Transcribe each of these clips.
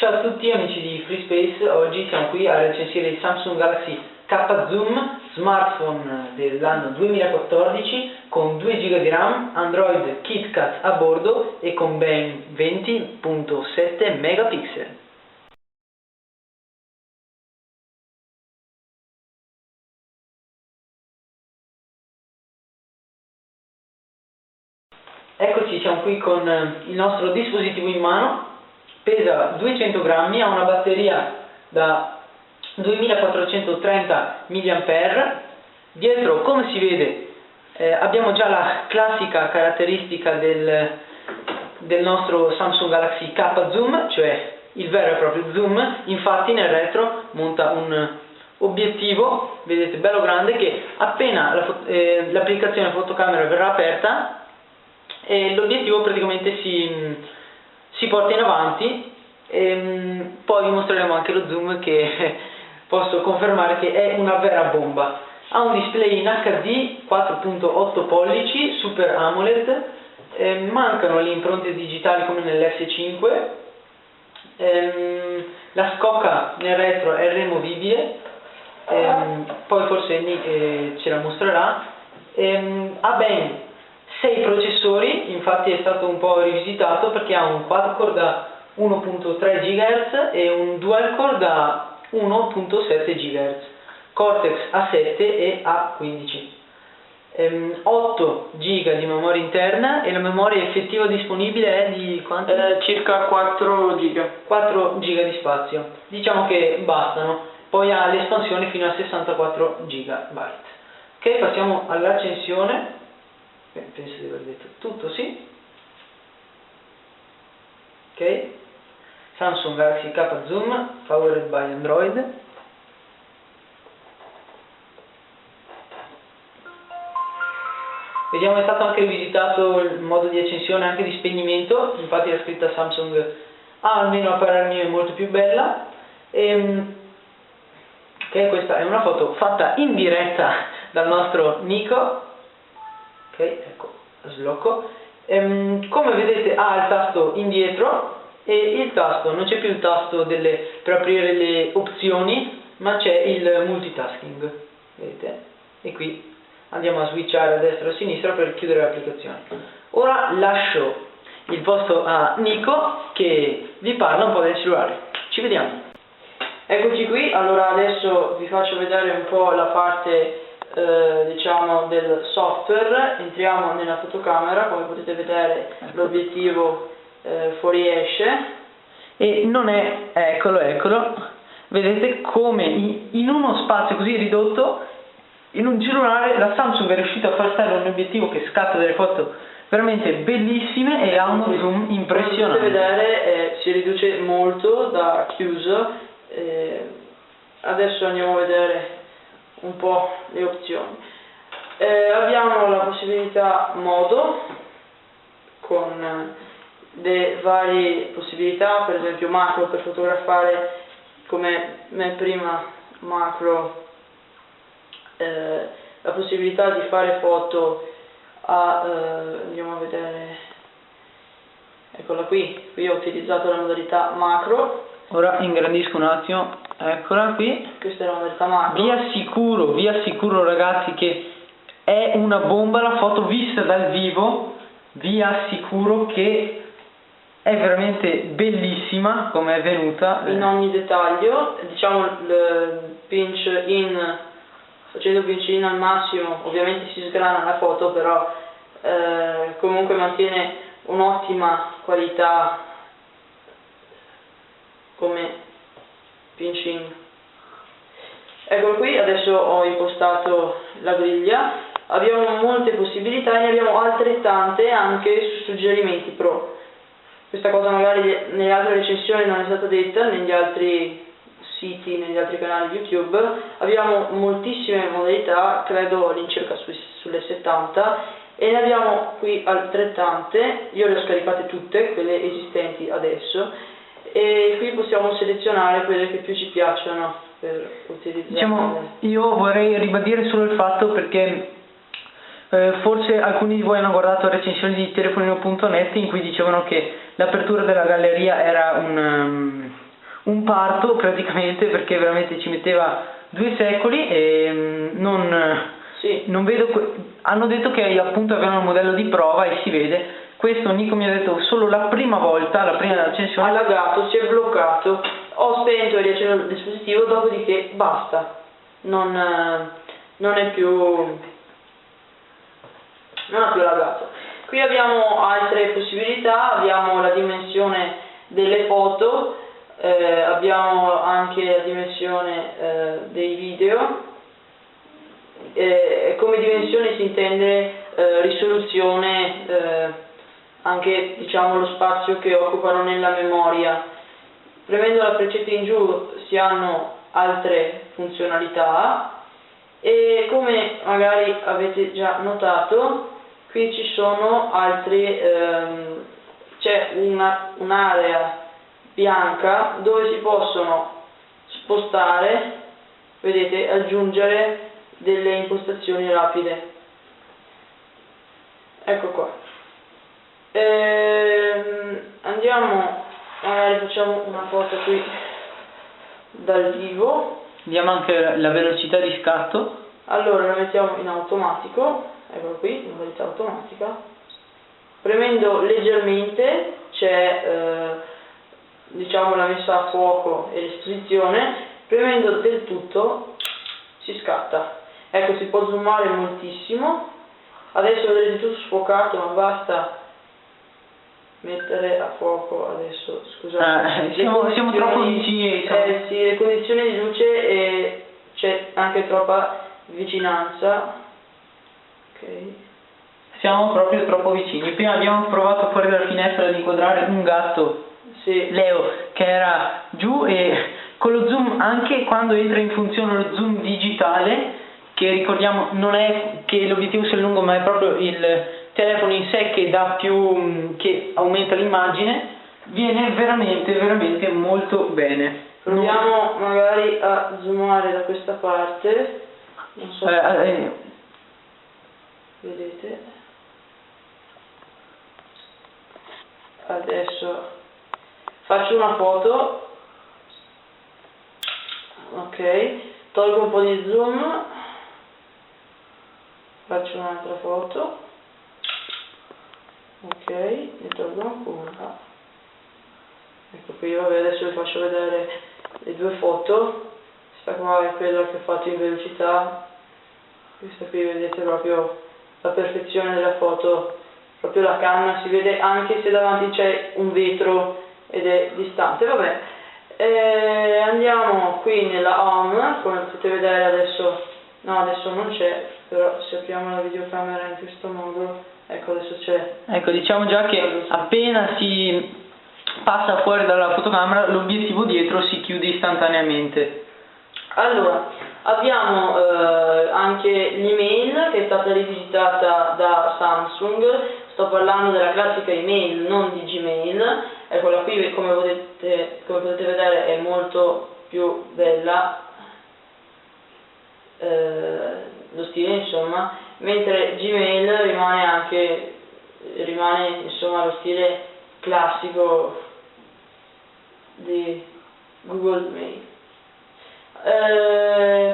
Ciao a tutti amici di FreeSpace, oggi siamo qui a recensire il Samsung Galaxy K Zoom, smartphone dell'anno 2014 con 2 GB di RAM, Android KitKat a bordo e con ben 20.7 megapixel. Eccoci, siamo qui con il nostro dispositivo in mano, pesa 200 grammi, ha una batteria da 2430 mAh. Dietro, come si vede, abbiamo già la classica caratteristica del nostro Samsung Galaxy K Zoom, cioè il vero e proprio zoom. Infatti nel retro monta un obiettivo, vedete, bello grande, che appena l'applicazione fotocamera verrà aperta, l'obiettivo praticamente si porta in avanti. Poi vi mostreremo anche lo zoom, che posso confermare che è una vera bomba. Ha un display in HD 4.8 pollici Super AMOLED, mancano le impronte digitali come nell'S5, la scocca nel retro è removibile, poi forse Nick ce la mostrerà. Ha ben 6 processori, infatti è stato un po' rivisitato perché ha un quad core da 1.3 GHz e un dual core da 1.7 GHz, Cortex A7 e A15, 8 GB di memoria interna, e la memoria effettiva disponibile è di quanto? Circa 4 GB. 4 GB di spazio, diciamo che bastano, poi ha l'espansione fino a 64 GB. Ok, passiamo all'accensione. Penso di aver detto tutto, sì. Ok, Samsung Galaxy K Zoom, powered by Android. Vediamo, è stato anche rivisitato il modo di accensione, anche di spegnimento, infatti la scritta Samsung almeno a parer mio è molto più bella. Ok, questa è una foto fatta in diretta dal nostro Nico. Ok, ecco, sblocco. Come vedete ha il tasto indietro e il tasto, non c'è più il tasto per aprire le opzioni, ma c'è il multitasking, vedete? E qui andiamo a switchare a destra e a sinistra per chiudere l'applicazione. Ora lascio il posto a Nico che vi parla un po' del cellulare. Ci vediamo. Eccoci qui, allora adesso vi faccio vedere un po' la parte diciamo del software. Entriamo nella fotocamera, come potete vedere l'obiettivo fuoriesce e non è, eccolo, vedete come in uno spazio così ridotto, in un cellulare, la Samsung è riuscita a far stare un obiettivo che scatta delle foto veramente bellissime e ha uno zoom impressionante. Come potete vedere si riduce molto da chiuso. Adesso andiamo a vedere un po' le opzioni. Abbiamo la possibilità modo con le varie possibilità, per esempio macro per fotografare come prima macro, la possibilità di fare foto andiamo a vedere, eccola qui ho utilizzato la modalità macro. Ora ingrandisco un attimo, eccola qui. Questa è la modalità macro. Vi assicuro ragazzi che è una bomba la foto vista dal vivo, vi assicuro che è veramente bellissima come è venuta. In ogni dettaglio, diciamo il pinch in, facendo il pinch in al massimo, ovviamente si sgrana la foto, però comunque mantiene un'ottima qualità come pinch in. Eccolo qui, adesso ho impostato la griglia, abbiamo molte possibilità e ne abbiamo altrettante anche su suggerimenti pro. Questa cosa magari nelle altre recensioni non è stata detta, negli altri siti, negli altri canali YouTube. Abbiamo moltissime modalità, credo all'incirca sulle 70, e ne abbiamo qui altrettante. Io le ho scaricate tutte, quelle esistenti adesso, e qui possiamo selezionare quelle che più ci piacciono per utilizzare. Diciamo, io vorrei ribadire solo il fatto, perché forse alcuni di voi hanno guardato recensioni di telefonino.net in cui dicevano che l'apertura della galleria era un parto praticamente, perché veramente ci metteva 2 secoli e non vedo, hanno detto che appunto avevano un modello di prova e si vede. Questo Nico mi ha detto solo la prima volta, la prima accensione. Ha laggato, si è bloccato, ho spento e riacceso il dispositivo, dopodiché basta, non ha più laggato. Qui abbiamo altre possibilità, abbiamo la dimensione delle foto, abbiamo anche la dimensione dei video. Come dimensione si intende risoluzione, anche diciamo lo spazio che occupano nella memoria. Premendo la freccetta in giù si hanno altre funzionalità e come magari avete già notato qui ci sono altri, c'è un'area bianca dove si possono spostare, vedete, aggiungere delle impostazioni rapide. Ecco qua. Andiamo, magari facciamo una foto qui dal vivo. Vediamo anche la velocità di scatto. Allora la mettiamo in automatico, eccolo qui, modalità automatica. Premendo leggermente c'è diciamo la messa a fuoco e l'esposizione, premendo del tutto si scatta. Ecco, si può zoomare moltissimo. Adesso vedrete tutto sfocato, ma basta mettere a fuoco adesso, scusate. Siamo troppo vicini. Sì, le condizioni di luce e c'è anche troppa vicinanza. Ok. Siamo proprio troppo vicini. Prima abbiamo provato fuori dalla finestra ad inquadrare un gatto, sì, Leo, che era giù, e con lo zoom, anche quando entra in funzione lo zoom digitale, che ricordiamo non è che l'obiettivo sia lungo, ma è proprio il telefono in sé che dà più, che aumenta l'immagine, viene veramente molto bene. Proviamo magari a zoomare da questa parte, non so vedete. Adesso faccio una foto, ok, tolgo un po' di zoom, faccio un'altra foto, ok, ne tolgo ancora, ecco qui, vabbè, adesso vi faccio vedere le due foto. Questa qua è quella che ho fatto in velocità, questa qui vedete proprio la perfezione della foto, proprio la canna, si vede anche se davanti c'è un vetro ed è distante. Vabbè, andiamo qui nella home, come potete vedere adesso, no adesso non c'è, però se apriamo la videocamera in questo modo, ecco adesso c'è. Ecco, diciamo già che appena si passa fuori dalla fotocamera l'obiettivo dietro si chiude istantaneamente. Allora, abbiamo anche l'email che è stata rivisitata da Samsung. Sto parlando della classica email, non di Gmail. Eccola qui, come potete vedere è molto più bella, lo stile insomma, mentre Gmail rimane insomma lo stile classico di Google Mail.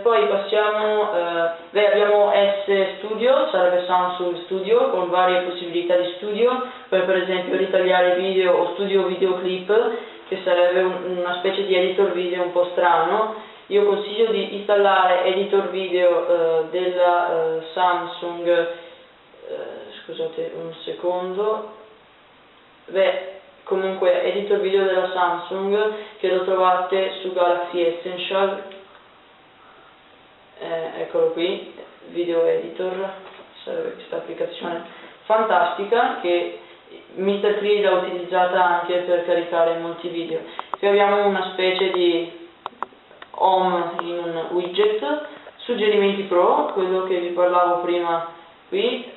Poi passiamo, abbiamo S Studio, sarebbe Samsung Studio, con varie possibilità di studio, come per esempio ritagliare video o studio videoclip, che sarebbe una specie di editor video un po' strano. Io consiglio di installare editor video della Samsung, scusate un secondo, comunque editor video della Samsung che lo trovate su Galaxy Essential, eccolo qui, video editor, sarebbe questa applicazione fantastica che Mr. Creed ha utilizzata anche per caricare molti video. Qui abbiamo una specie di home in un widget, suggerimenti pro, quello che vi parlavo prima qui,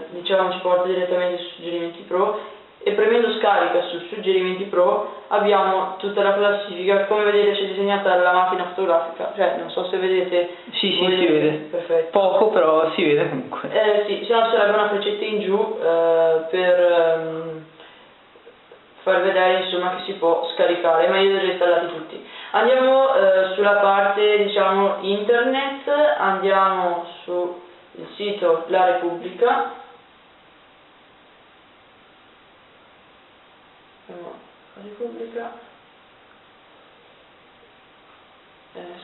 diciamo ci porta direttamente su suggerimenti pro, e premendo scarica su suggerimenti pro abbiamo tutta la classifica, come vedete c'è disegnata la macchina fotografica, cioè non so se vedete. Sì, si vede, perfetto. Poco però si vede comunque. Sì, se no sarebbe una freccetta in giù per far vedere insomma che si può scaricare, ma io li ho già installati tutti. Andiamo sulla parte diciamo internet, andiamo sul sito La Repubblica. La Repubblica.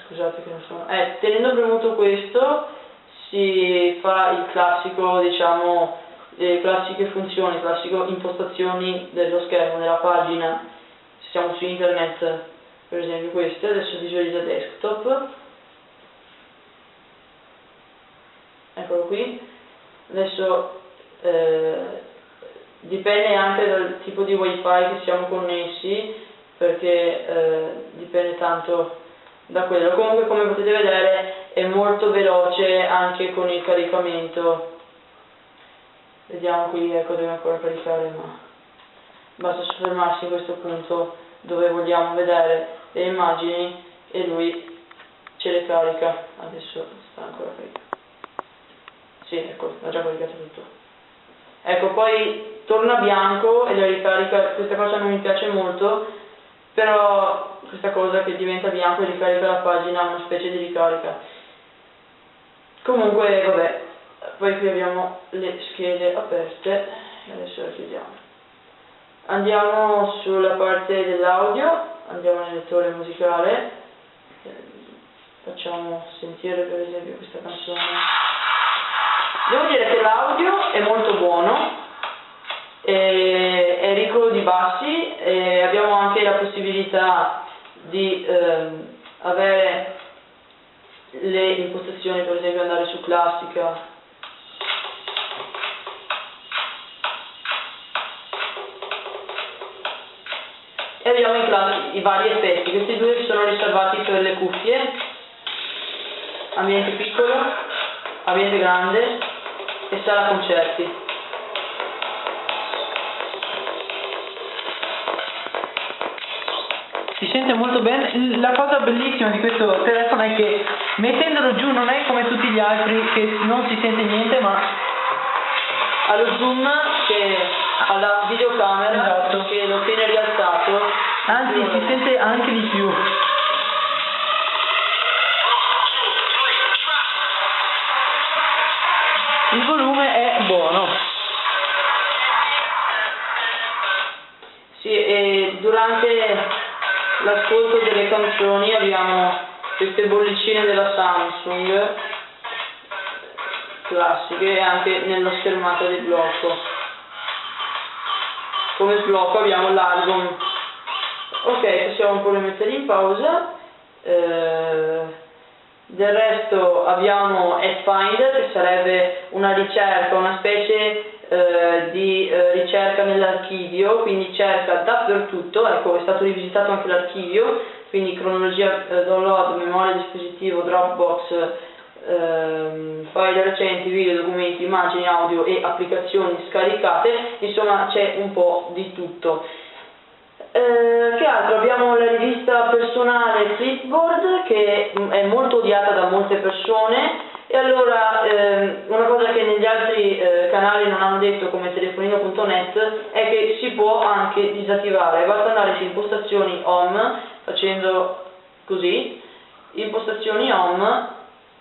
Scusate che non sono... tenendo premuto questo si fa il classico, diciamo, le classiche funzioni, classiche impostazioni dello schermo, della pagina. Se siamo su internet, per esempio queste, adesso visualizza desktop. Eccolo qui. Adesso dipende anche dal tipo di wifi che siamo connessi, perché dipende tanto da quello. Comunque, come potete vedere, è molto veloce anche con il caricamento. Vediamo qui, ecco, deve ancora caricare, ma basta soffermarsi in questo punto dove vogliamo vedere le immagini e lui ce le carica. Adesso sta ancora caricando. Sì, ecco, ha già caricato tutto. Ecco, poi torna bianco e le ricarica. Questa cosa non mi piace molto, però questa cosa che diventa bianco e ricarica la pagina è una specie di ricarica. Comunque, vabbè, poi qui abbiamo le schede aperte e adesso le chiudiamo. Andiamo sulla parte dell'audio, andiamo nel lettore musicale, facciamo sentire per esempio questa canzone. Devo dire che l'audio è molto buono, è ricco di bassi, e abbiamo anche la possibilità di avere le impostazioni, per esempio andare su classica, e abbiamo i vari effetti. Questi due ci sono riservati per le cuffie, ambiente piccolo, ambiente grande e sala concerti. Si sente molto bene. La cosa bellissima di questo telefono è che mettendolo giù non è come tutti gli altri che non si sente niente, ma ha lo zoom che ha la videocamera, esatto, che lo tiene rialzato, anzi si sente anche di più. Il volume è buono. Sì, e durante l'ascolto delle canzoni abbiamo queste bollicine della Samsung classiche, anche nella schermata di blocco. Come sblocco abbiamo l'album. Ok, possiamo pure mettere in pausa. Del resto abbiamo AdFinder, che sarebbe una ricerca, una specie di ricerca nell'archivio, quindi cerca dappertutto. Ecco, è stato rivisitato anche l'archivio, quindi cronologia, download, memoria dispositivo, Dropbox, file recenti, video, documenti, immagini, audio e applicazioni scaricate. Insomma, c'è un po' di tutto. Che altro? Abbiamo la rivista personale Flipboard, che è molto odiata da molte persone, e allora una cosa che negli altri canali non hanno detto, come telefonino.net, è che si può anche disattivare. Basta andare su impostazioni home, facendo così, impostazioni home,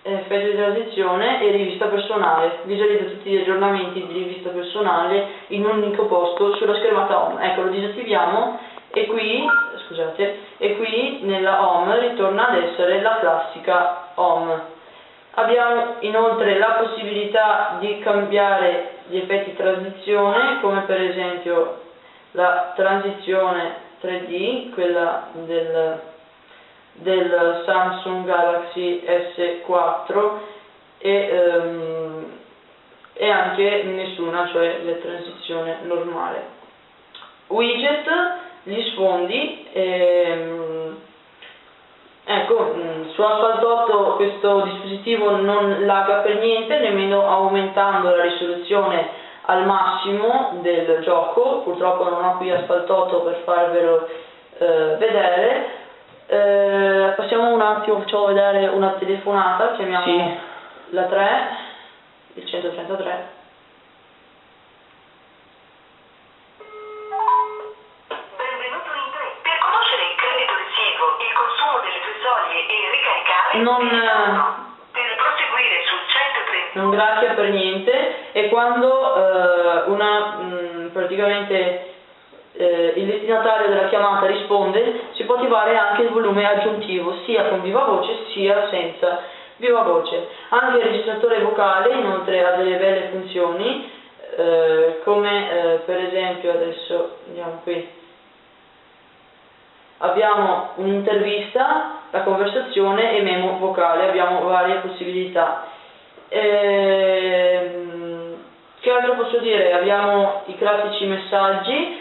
effetti di transizione e rivista personale. Visualizza tutti gli aggiornamenti di rivista personale in un unico posto sulla schermata home. Ecco, lo disattiviamo. E qui, scusate, e qui nella home ritorna ad essere la classica home. Abbiamo inoltre la possibilità di cambiare gli effetti transizione, come per esempio la transizione 3D, quella del Samsung Galaxy S4, e anche nessuna, cioè la transizione normale. Widget, gli sfondi, ecco, su Asphalt 8 questo dispositivo non lagga per niente, nemmeno aumentando la risoluzione al massimo del gioco. Purtroppo non ho qui Asphalt 8 per farvelo vedere. Passiamo un attimo, facciamo vedere una telefonata, chiamiamo Sì. la 3, il 133. Per proseguire sul 130 non gracchia per niente, e quando praticamente il destinatario della chiamata risponde, si può attivare anche il volume aggiuntivo sia con viva voce sia senza viva voce. Anche il registratore vocale inoltre ha delle belle funzioni, come per esempio, adesso andiamo qui, abbiamo un'intervista, la conversazione e memo vocale, abbiamo varie possibilità. Che altro posso dire? Abbiamo i classici messaggi,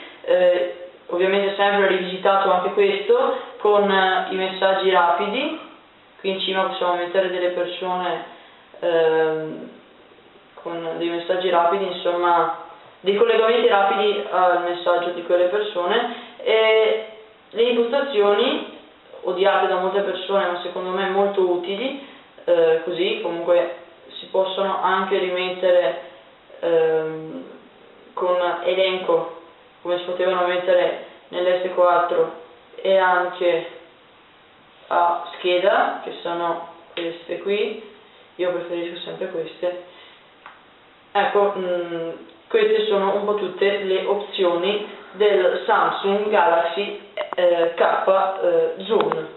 ovviamente sempre rivisitato anche questo, con i messaggi rapidi. Qui in cima possiamo mettere delle persone con dei messaggi rapidi, insomma dei collegamenti rapidi al messaggio di quelle persone, e le impostazioni, odiate da molte persone ma secondo me molto utili, così comunque si possono anche rimettere con elenco, come si potevano mettere nell'S4 e anche a scheda, che sono queste qui. Io preferisco sempre queste. Ecco, queste sono un po' tutte le opzioni del Samsung Galaxy K Zoom.